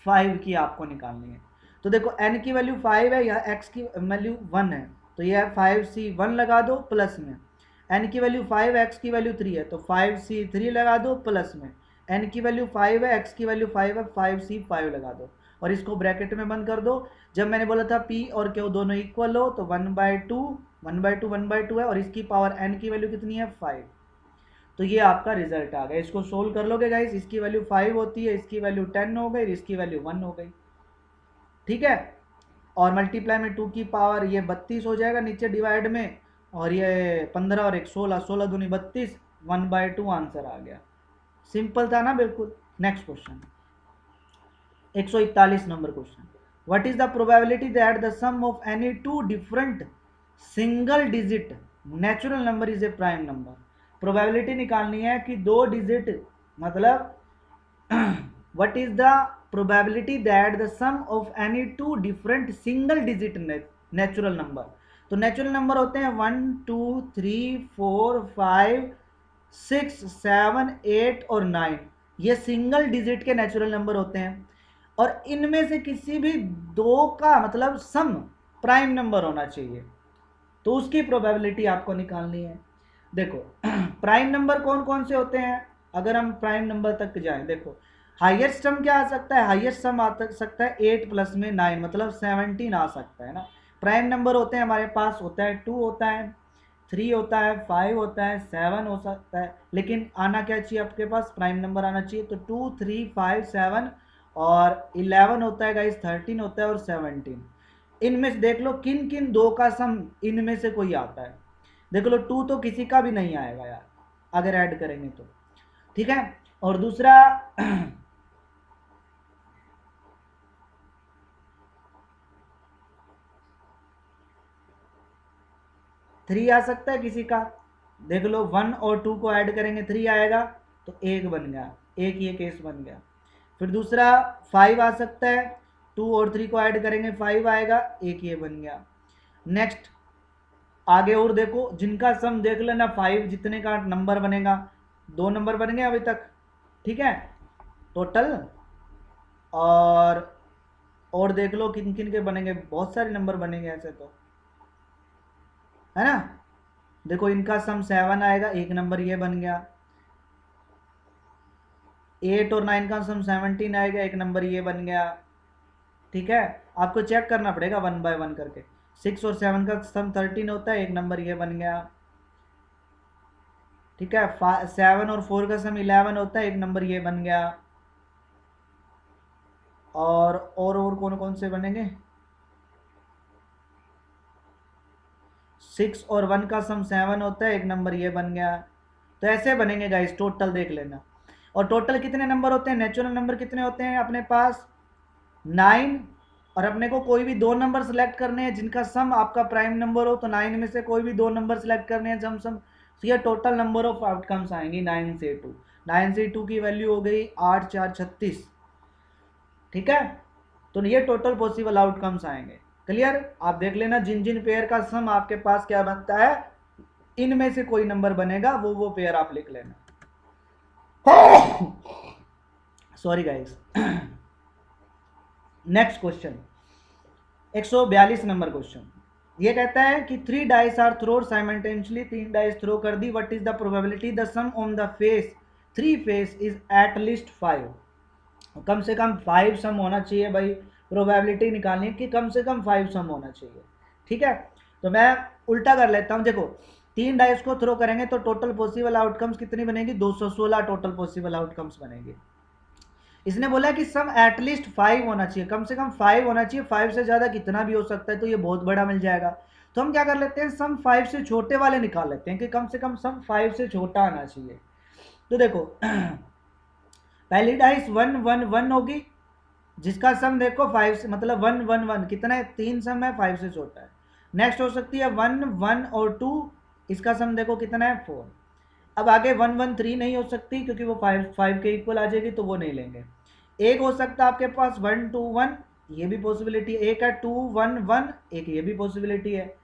5 की आपको निकालनी है। तो देखो n की वैल्यू 5 है या x की वैल्यू 1 है, तो यह 5c1 लगा दो, प्लस में n की वैल्यू 5 x की वैल्यू 3 है, तो 5c3 लगा दो, प्लस में n की वैल्यू 5 है, x की वैल्यू 5 है, 5c5 लगा दो और इसको ब्रैकेट में बंद कर दो। जब मैंने बोला था p और q दोनों इक्वल हो, तो 1/2 1/2 1/2 है और इसकी पावर n की वैल्यू कितनी है, 5। तो ये आपका रिजल्ट आ गया, इसको सोल्व कर लोगे गाइस, इसकी वैल्यू 5 होती है, इसकी वैल्यू 10 हो गई, इसकी वैल्यू 1 हो गई, ठीक है। और मल्टीप्लाई में 2 की पावर ये 32 हो जाएगा नीचे डिवाइड में, और ये 15 और 1 16, 16 दूनी 32, 1/2 आंसर आ गया। सिंपल था ना बिल्कुल। Next question 141 number question, what is the probability that the sum of any two different single digit natural number is a prime number. Probability निकालनी है कि 2 डिजिट, मतलब what is the probability that the sum of any two different single digit natural number. तो natural number होते हैं 1 2 3 4 5 6 7 8 और 9, ये single digit के नेचुरल नंबर होते हैं और इनमें से किसी भी 2 का मतलब सम प्राइम नंबर होना चाहिए, तो उसकी प्रोबेबिलिटी आपको निकालनी है। देखो प्राइम नंबर कौन कौन से होते हैं, अगर हम प्राइम नंबर तक जाएं, देखो हाईएस्ट सम क्या आ सकता है, हाईएस्ट सम आ सकता है 8 प्लस में 9 मतलब 17 आ सकता है ना। प्राइम नंबर होते हैं हमारे पास, होता है 2 होता है, 3 होता है, 5 होता है, 7 हो सकता है, लेकिन आना क्या चाहिए आपके पास, प्राइम नंबर आना चाहिए। तो 2, 3, 5, 7 और 11 होता है गाइस, 13 होता है और 17। इनमें से देख लो किन किन दो का सम इनमें से कोई आता है। देख लो 2 तो किसी का भी नहीं आएगा यार अगर ऐड करेंगे तो, ठीक है। और दूसरा 3 आ सकता है किसी का, देख लो 1 और 2 को ऐड करेंगे 3 आएगा, तो 1 बन गया, एक ये केस बन गया। फिर दूसरा 5 आ सकता है, 2 और 3 को ऐड करेंगे 5 आएगा, एक ये बन गया। नेक्स्ट आगे और देखो, जिनका सम देख लेना 5 जितने का नंबर बनेगा, 2 नंबर बन गए अभी तक, ठीक है टोटल। और देख लो किन किन के बनेंगे, बहुत सारे नंबर बनेंगे ऐसे तो, है ना। देखो इनका सम 7 आएगा, एक नंबर ये बन गया। 8 और 9 का सम 17 आएगा, एक नंबर ये बन गया, ठीक है। आपको चेक करना पड़ेगा 1 बाय 1 करके। 6 और 7 का सम 13 होता है, एक नंबर ये बन गया, ठीक है। 7 और 4 का सम 11 होता है, एक नंबर ये बन गया। और कौन कौन से बनेंगे, 6 और 1 का सम 7 होता है, एक नंबर ये बन गया। तो ऐसे बनेंगे गाइस, टोटल देख लेना। और टोटल कितने नंबर होते हैं, नेचुरल नंबर कितने होते हैं अपने पास, 9। और अपने को कोई भी दो नंबर सेलेक्ट करने हैं जिनका सम आपका प्राइम नंबर हो, तो 9 में से कोई भी दो नंबर सेलेक्ट करने हैं सम सम। तो ये टोटल नंबर ऑफ आउटकम्स आएंगी 9 से 2। 9 से 2 की वैल्यू हो गई 8, 4, 36, ठीक है। तो ये टोटल पॉसिबल आउटकम्स आएंगे। क्लियर, आप देख लेना जिन जिन पेयर का सम आपके पास क्या बनता है, इनमें से कोई नंबर बनेगा, वो पेयर आप लिख लेना। Sorry guys. Next question 142 number question, ये कहता है कि 3 dice are thrown simultaneously, 3 dice throw कर दी, what is the probability the sum on the face 3 face is at least 5। कम से कम 5 सम होना चाहिए भाई, प्रोबेबिलिटी निकालनी कि कम से कम 5 सम होना चाहिए, ठीक है। तो मैं उल्टा कर लेता हूं, देखो 3 डाइस को थ्रो करेंगे तो टोटल पॉसिबल आउटकम्स कितनी बनेगी, 216 टोटल पॉसिबल आउटकम्स बनेगी। इसने बोला कि सम एटलीस्ट 5 होना चाहिए, कम से कम 5 होना चाहिए, 5 से ज़्यादा कितना भी हो सकता है, तो ये बहुत बड़ा मिल जाएगा। तो हम क्या कर लेते हैं, सम 5 से छोटे वाले निकाल लेते हैं कि कम से कम सम 5 से छोटा आना चाहिए। तो देखो पहली डाइस 1 1 1 होगी, जिसका सम देखो 5 से, मतलब 1 1 1 कितना है, 3 सम है, 5 से छोटा है। नेक्स्ट हो सकती है 1 1 और 2, इसका सम देखो कितना है 4। अब आगे 1 1 3 नहीं हो सकती क्योंकि वो 5 के इक्वल आ जाएगी, तो वो नहीं लेंगे। एक हो सकता है आपके पास 1 2 1, ये भी पॉसिबिलिटी है। एक है 2 1 1, एक ये भी पॉसिबिलिटी है।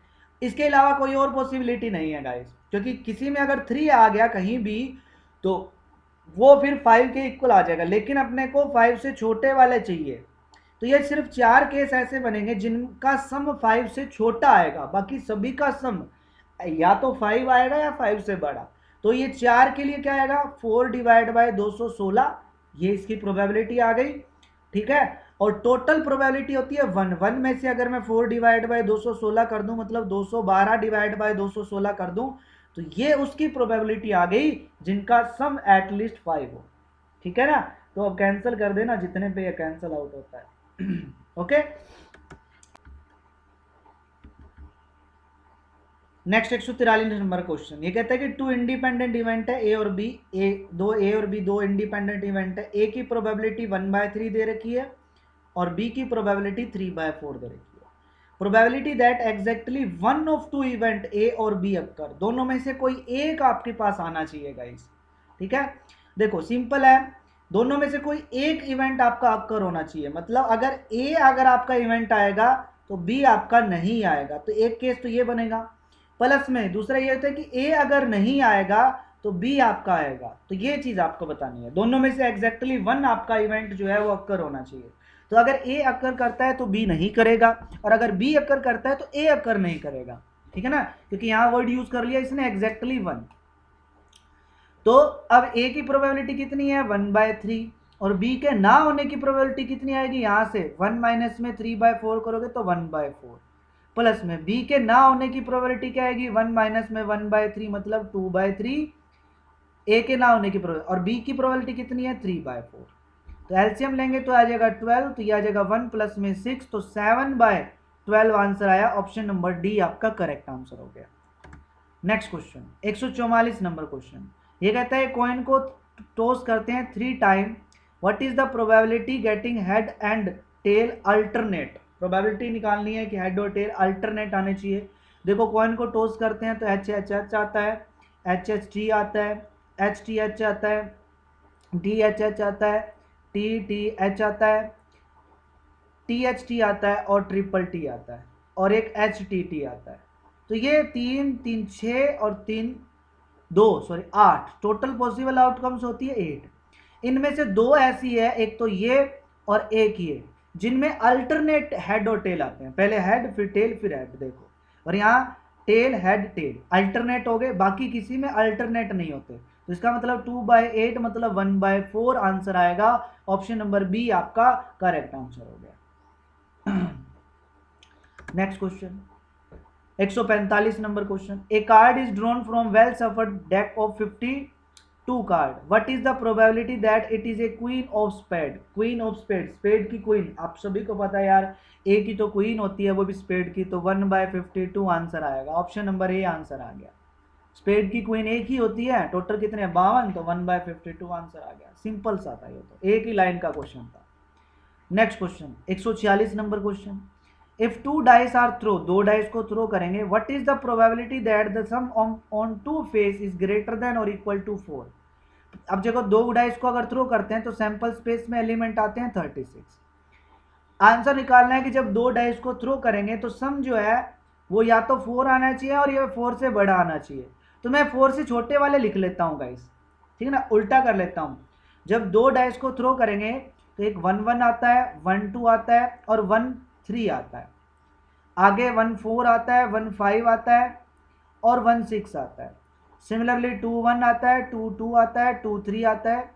इसके अलावा कोई और पॉसिबिलिटी नहीं है गाइस, क्योंकि किसी में अगर 3 आ गया कहीं भी तो वो फिर 5 के इक्वल आ जाएगा, लेकिन अपने को 5 से छोटे वाले चाहिए। तो ये सिर्फ 4 केस ऐसे बनेंगे जिनका सम 5 से छोटा आएगा, बाकी सभी का सम या तो 5 आएगा या 5 से बड़ा। तो ये 4 के लिए क्या आएगा, 4 डिवाइड बाय 216, ये इसकी प्रोबेबिलिटी आ गई, ठीक है। और टोटल प्रोबेबिलिटी होती है 1 1 में से अगर मैं 4 डिवाइड बाय 216 कर दूं, मतलब 212 डिवाइड बाय 216 कर दूं, तो ये उसकी प्रोबेबिलिटी आ गई जिनका सम एटलीस्ट 5 हो, ठीक है ना। तो अब कैंसिल कर देना, जितने पे ये कैंसिल आउट होता है। ओके, नेक्स्ट 143 नंबर क्वेश्चन, ये कहता है कि 2 इंडिपेंडेंट इवेंट है ए और बी, ए और बी दो इंडिपेंडेंट इवेंट है, ए की प्रोबेबिलिटी 1/3 दे रखी है और बी की प्रोबेबिलिटी 3/4 दे रखी है। Probability that exactly one of 2 event A और बी अक्कर, दोनों में से कोई एक आपके पास आना चाहिए गाइस, ठीक है। देखो सिंपल है, दोनों में से कोई एक इवेंट आपका अक्कर होना चाहिए, मतलब अगर ए अगर आपका इवेंट आएगा तो बी आपका नहीं आएगा, तो एक केस तो ये बनेगा। प्लस में दूसरा ये होता है कि ए अगर नहीं आएगा तो बी आपका आएगा, तो ये चीज आपको बतानी है, दोनों में से एग्जैक्टली 1 आपका इवेंट जो है वो अक्कर होना चाहिए। तो अगर ए अक्कर करता है तो बी नहीं करेगा, और अगर बी अक्कर करता है तो ए अक्कर नहीं करेगा, ठीक है ना, क्योंकि यहां वर्ड यूज कर लिया इसने एग्जैक्टली 1। तो अब ए की प्रोबेबिलिटी कितनी है 1/3, और बी के ना होने की प्रोबेबिलिटी कितनी आएगी, यहां से 1 माइनस में 3/4 करोगे तो 1/4। प्लस में बी के ना होने की प्रोबेबिलिटी क्या आएगी, 1 माइनस में 1/3 मतलब 2/3, ए के ना होने की प्रोबेबिलिटी, और बी की प्रोबेबिलिटी कितनी है 3/4। तो एलसीएम लेंगे तो आ जाएगा 12, तो ये आ जाएगा 1 प्लस में 6, तो 7/12 आंसर आया। ऑप्शन नंबर डी आपका करेक्ट आंसर हो गया। नेक्स्ट क्वेश्चन 144 नंबर क्वेश्चन, ये कहता है कॉइन को टॉस करते हैं 3 time, what is the probability getting head and tail alternate. Probability निकालनी है कि हेड और टेल अल्टरनेट आने चाहिए। देखो कॉइन को टॉस करते हैं तो एच एच एच आता है, एच एच टी आता है, एच टी एच आता है, डी एच एच आता है, टी टी एच आता है, टी एच टी आता है और ट्रिपल टी आता है, और एक एच टी टी आता है। तो ये 3 3 6 और 3 2 सॉरी 8 टोटल पॉसिबल आउटकम्स होती है 8। इनमें से 2 ऐसी है, एक तो ये और एक ये, जिनमें अल्टरनेट हेड और टेल आते हैं। पहले हेड फिर टेल फिर हेड, देखो, और यहाँ टेल हेड टेल अल्टरनेट हो गए, बाकी किसी में अल्टरनेट नहीं होते। तो इसका मतलब 2/8 मतलब 1/4 आंसर आएगा। ऑप्शन नंबर बी आपका करेक्ट आंसर हो गया। Next question 145 number question, a card is drawn from well shuffled deck of 52 card, what is the probability that it is a queen of spade. Queen of spade, spade की queen आप सभी को पता है यार, ए की तो क्वीन होती है वो भी स्पेड की, तो 1/52 आंसर आएगा। ऑप्शन नंबर ए आंसर आ गया। स्पेड की क्वीन एक ही होती है, टोटल कितने 52, तो 1/52 आंसर आ गया। सिंपल सा था ये, तो एक ही लाइन का क्वेश्चन था। Next question 146 number question, if 2 dice are throw, 2 dice को थ्रो करेंगे, what is the probability that the sum on 2 face is greater than और इक्वल टू 4। अब देखो 2 डाइस को अगर थ्रो करते हैं तो सैंपल स्पेस में एलिमेंट आते हैं 36। आंसर निकालना है कि जब 2 डाइस को थ्रो करेंगे तो सम जो है वो या तो 4 आना चाहिए और ये 4 से बड़ा आना चाहिए। तो मैं 4 से छोटे वाले लिख लेता हूँ गाइस, ठीक है ना, उल्टा कर लेता हूँ। जब 2 डाइस को थ्रो करेंगे तो एक 1 1 आता है, 1 2 आता है और 1 3 आता है, आगे 1 4 आता है, 1 5 आता है और 1 6 आता है। सिमिलरली 2 1 आता है, 2 2 आता है, 2 3 आता है,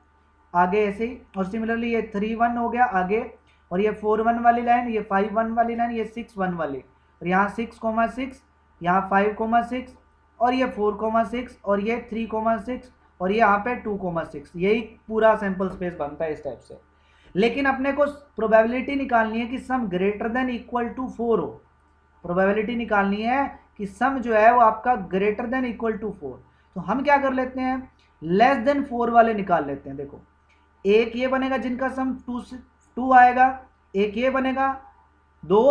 आगे ऐसे ही। और सिमिलरली ये 3 1 हो गया आगे, और ये 4 1 वाली लाइन, ये 5 1 वाली लाइन, ये 6 1 वाली, और यहाँ 6,6, यहाँ 5,6 और ये 4,6 और ये 3,6 और ये यहाँ पे 2,6। यही पूरा सैंपल स्पेस बनता है इस टाइप से। लेकिन अपने को प्रोबेबिलिटी निकालनी है कि sum greater than equal to 4 हो। प्रोबेबिलिटी निकालनी है कि सम जो है वो आपका ग्रेटर देन इक्वल टू 4। तो हम क्या कर लेते हैं, लेस देन 4 वाले निकाल लेते हैं। देखो एक ये बनेगा जिनका सम 2 आएगा, एक ये बनेगा 2,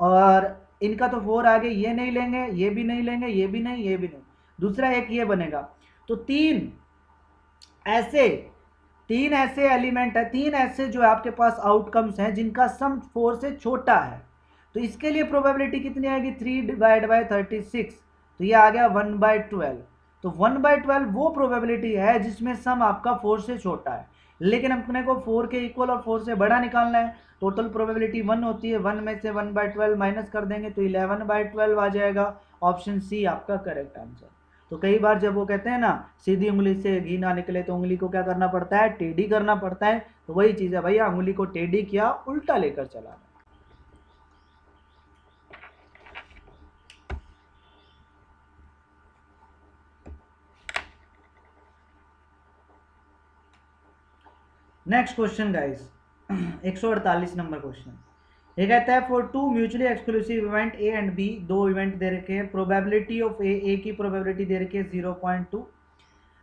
और इनका तो 4 आगे, ये नहीं लेंगे, ये भी नहीं लेंगे, ये भी नहीं, ये भी नहीं। दूसरा एक ये बनेगा। तो तीन ऐसे एलिमेंट है, 3 ऐसे जो आपके पास आउटकम्स हैं जिनका सम 4 से छोटा है। तो इसके लिए प्रोबेबिलिटी कितनी आएगी, 3/36, तो ये आ गया 1/12। तो 1/12 वो प्रोबेबिलिटी है जिसमें सम आपका 4 से छोटा है, लेकिन अपने को 4 के इक्वल और 4 से बड़ा निकालना है। टोटल प्रोबेबिलिटी 1 होती है, 1 में से 1/12 माइनस कर देंगे तो 11/12 आ जाएगा। ऑप्शन सी आपका करेक्ट आंसर। तो कई बार जब वो कहते हैं ना सीधी उंगली से घी ना निकले, तो उंगली को क्या करना पड़ता है, टेढ़ी करना पड़ता है। तो वही चीज़ है भैया, उंगली को टेढ़ी किया, उल्टा लेकर चला। Next question guys 148 number question, ये कहता है for 2 mutually exclusive event A and B, 2 event दे रखे हैं, प्रोबेबिलिटी ऑफ ए की प्रोबेबिलिटी दे रखी है 0.2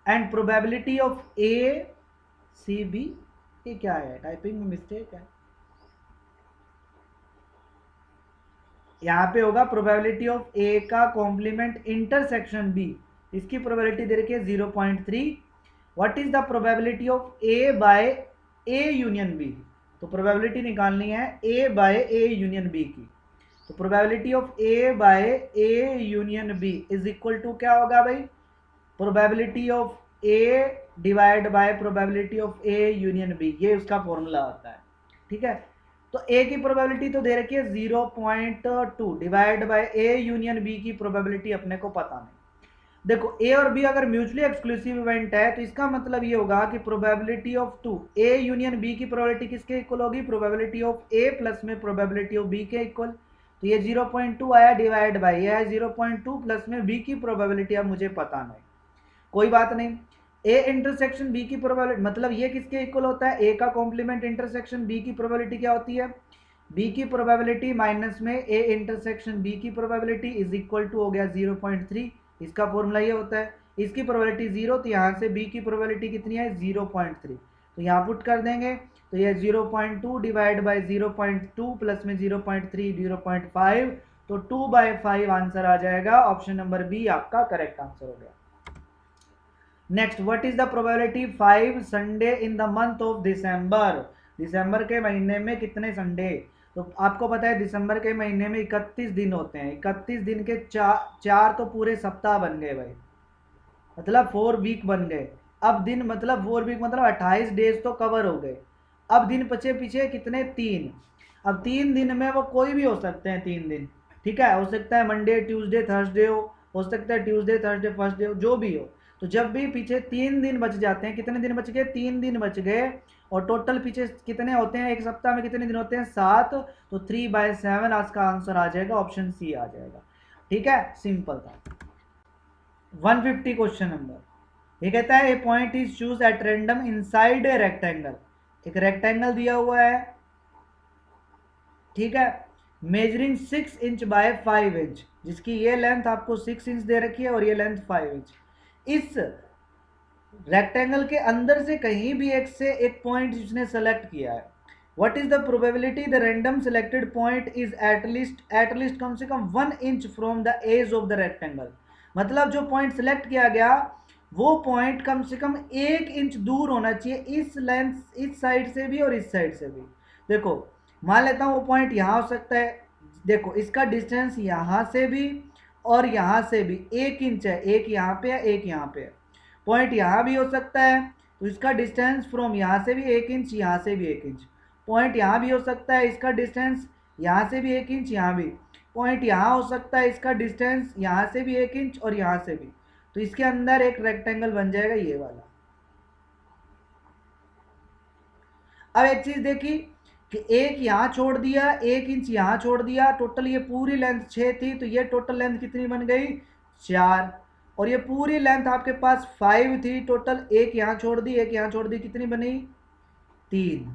and probability of A C B, ये क्या है, टाइपिंग में मिस्टेक है, यहाँ पे होगा प्रोबेबिलिटी ऑफ ए का कॉम्प्लीमेंट इंटरसेक्शन बी, इसकी प्रोबेबिलिटी दे रखी है 0.3। What is the probability of A by A union B. तो प्रोबेबिलिटी निकालनी है A by A union B की। तो probability of A by A union B is equal to क्या होगा भाई, probability of A divide by probability of A union B, ये उसका फॉर्मूला होता है, ठीक है। तो ए की प्रोबेबिलिटी तो दे रखी है 0.2 divide by A union B की प्रोबेबिलिटी अपने को पता नहीं। देखो ए और बी अगर म्यूचुअली एक्सक्लूसिव इवेंट है तो इसका मतलब ये होगा कि probability of 2 A union B की प्रोबेबिलिटी किसके इक्वल होगी, प्रोबेबिलिटी ऑफ ए प्लस में प्रोबेबिलिटी ऑफ बी के इक्वल। तो ये 0.2 आया डिवाइड बाई ये है 0.2 प्लस में बी की प्रोबेबिलिटी अब मुझे पता नहीं, कोई बात नहीं। ए इंटरसेक्शन बी की प्रोबेबिलिटी मतलब ये किसके इक्वल होता है, ए का कॉम्प्लीमेंट इंटरसेक्शन बी की प्रोबेबिलिटी क्या होती है, बी की प्रोबेबिलिटी माइनस में ए इंटरसेक्शन बी की प्रोबेबिलिटी इज इक्वल टू हो गया 0.3, इसका फॉर्मूला ये होता है। इसकी प्रोबेबिलिटी 0 तो यहाँ से बी की प्रोबेबिलिटी कितनी है 0.3, तो यहाँ पुट कर देंगे तो ये 0.2 डिवाइड बाई 0.2 प्लस में 0.3 0.5, तो 2/5 आंसर आ जाएगा। ऑप्शन नंबर बी आपका करेक्ट आंसर हो गया। Next, what is the probability 5 Sunday in the month of December, दिसंबर के महीने में कितने संडे, तो आपको पता है दिसंबर के महीने में 31 दिन होते हैं, 31 दिन के चार तो पूरे सप्ताह बन गए भाई, मतलब 4 वीक बन गए। अब दिन मतलब 4 वीक मतलब 28 डेज तो कवर हो गए। अब दिन बचे पीछे कितने, 3। अब 3 दिन में वो कोई भी हो सकते हैं 3 दिन, ठीक है, हो सकता है मंडे ट्यूसडे थर्सडे हो सकता है ट्यूसडे थर्सडे फर्स्ट डे हो, जो भी हो। तो जब भी पीछे 3 दिन बच जाते हैं, कितने दिन बच गए, 3 दिन बच गए, और टोटल पीछे कितने होते हैं, एक सप्ताह में कितने दिन होते हैं 7, तो 3/7 आज का आंसर आ जाएगा, ऑप्शन सी आ जाएगा। ठीक है, सिंपल था। 150 क्वेश्चन नंबर, ये कहता है a point is choose at random inside a rectangle, एक रेक्टेंगल दिया हुआ है, ठीक है, मेजरिंग 6 इंच बाय 5 इंच, जिसकी ये लेंथ आपको 6 इंच दे रखी है और ये लेंथ 5 इंच। इस रेक्टेंगल के अंदर से कहीं भी एक पॉइंट जिसने सेलेक्ट किया है, what is the probability the random selected point is at least कम से कम 1 inch from the edge of the rectangle, मतलब जो पॉइंट सिलेक्ट किया गया वो पॉइंट कम से कम 1 इंच दूर होना चाहिए इस लेंथ, इस साइड से भी और इस साइड से भी। देखो मान लेता हूँ वो पॉइंट यहाँ हो सकता है, देखो इसका डिस्टेंस यहाँ से भी और यहाँ से भी 1 इंच है, एक यहाँ पे है एक यहाँ पे है, पॉइंट यहाँ भी हो सकता है, तो इसका डिस्टेंस फ्रॉम यहाँ से भी 1 इंच, यहाँ से भी 1 इंच, पॉइंट यहाँ भी हो सकता है, इसका डिस्टेंस यहाँ से भी 1 इंच, यहाँ भी पॉइंट यहाँ हो सकता है, इसका डिस्टेंस यहाँ से भी 1 इंच और यहाँ से भी, तो इसके अंदर एक रेक्टेंगल बन जाएगा ये वाला। अब एक चीज देखी कि एक यहाँ छोड़ दिया, 1 इंच यहाँ छोड़ दिया, टोटल ये पूरी लेंथ 6 थी, तो ये टोटल लेंथ कितनी बन गई 4, और ये पूरी लेंथ आपके पास 5 थी, टोटल एक यहाँ छोड़ दी एक यहाँ छोड़ दी, कितनी बनी 3।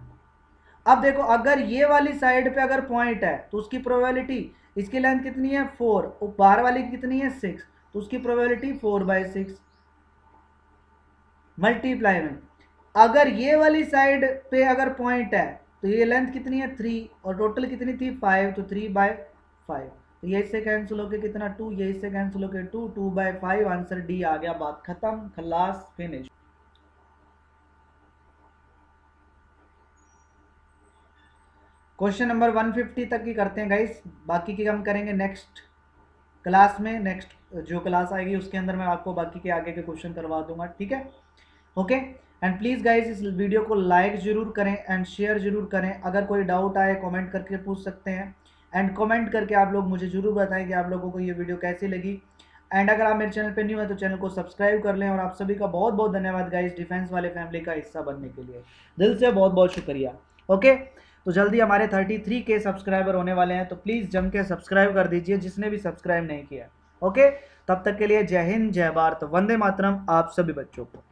अब देखो अगर ये वाली साइड पे अगर पॉइंट है तो उसकी प्रोबेबिलिटी, इसकी लेंथ कितनी है 4 और बाहर वाली की कितनी है 6, तो उसकी प्रोबेबिलिटी 4/6 मल्टीप्लाई में, अगर ये वाली साइड पे अगर पॉइंट है तो ये लेंथ कितनी है 3 और टोटल कितनी थी 5, तो 3/5, तो ये इससे कैंसिल होके कितना 2, ये इससे कैंसिल होके 2, 2/5 आंसर डी आ गया, बात खत्म, खलास, फिनिश। क्वेश्चन नंबर 150 तक ही करते हैं गाइस, बाकी की हम करेंगे नेक्स्ट क्लास में, नेक्स्ट जो क्लास आएगी उसके अंदर मैं आपको बाकी के आगे के क्वेश्चन करवा दूंगा, ठीक है, ओके। एंड प्लीज़ गाइस इस वीडियो को लाइक जरूर करें एंड शेयर जरूर करें, अगर कोई डाउट आए कमेंट करके पूछ सकते हैं, एंड कमेंट करके आप लोग मुझे जरूर बताएं कि आप लोगों को ये वीडियो कैसी लगी, एंड अगर आप मेरे चैनल पे न्यू है तो चैनल को सब्सक्राइब कर लें, और आप सभी का बहुत बहुत धन्यवाद गाइस डिफेंस वाले फैमिली का हिस्सा बनने के लिए, दिल से बहुत बहुत शुक्रिया, ओके। तो जल्दी हमारे 33K सब्सक्राइबर होने वाले हैं, तो प्लीज़ जम के सब्सक्राइब कर दीजिए जिसने भी सब्सक्राइब नहीं किया, ओके। तब तक के लिए जय हिंद, जय भारत, वंदे मातरम आप सभी बच्चों को।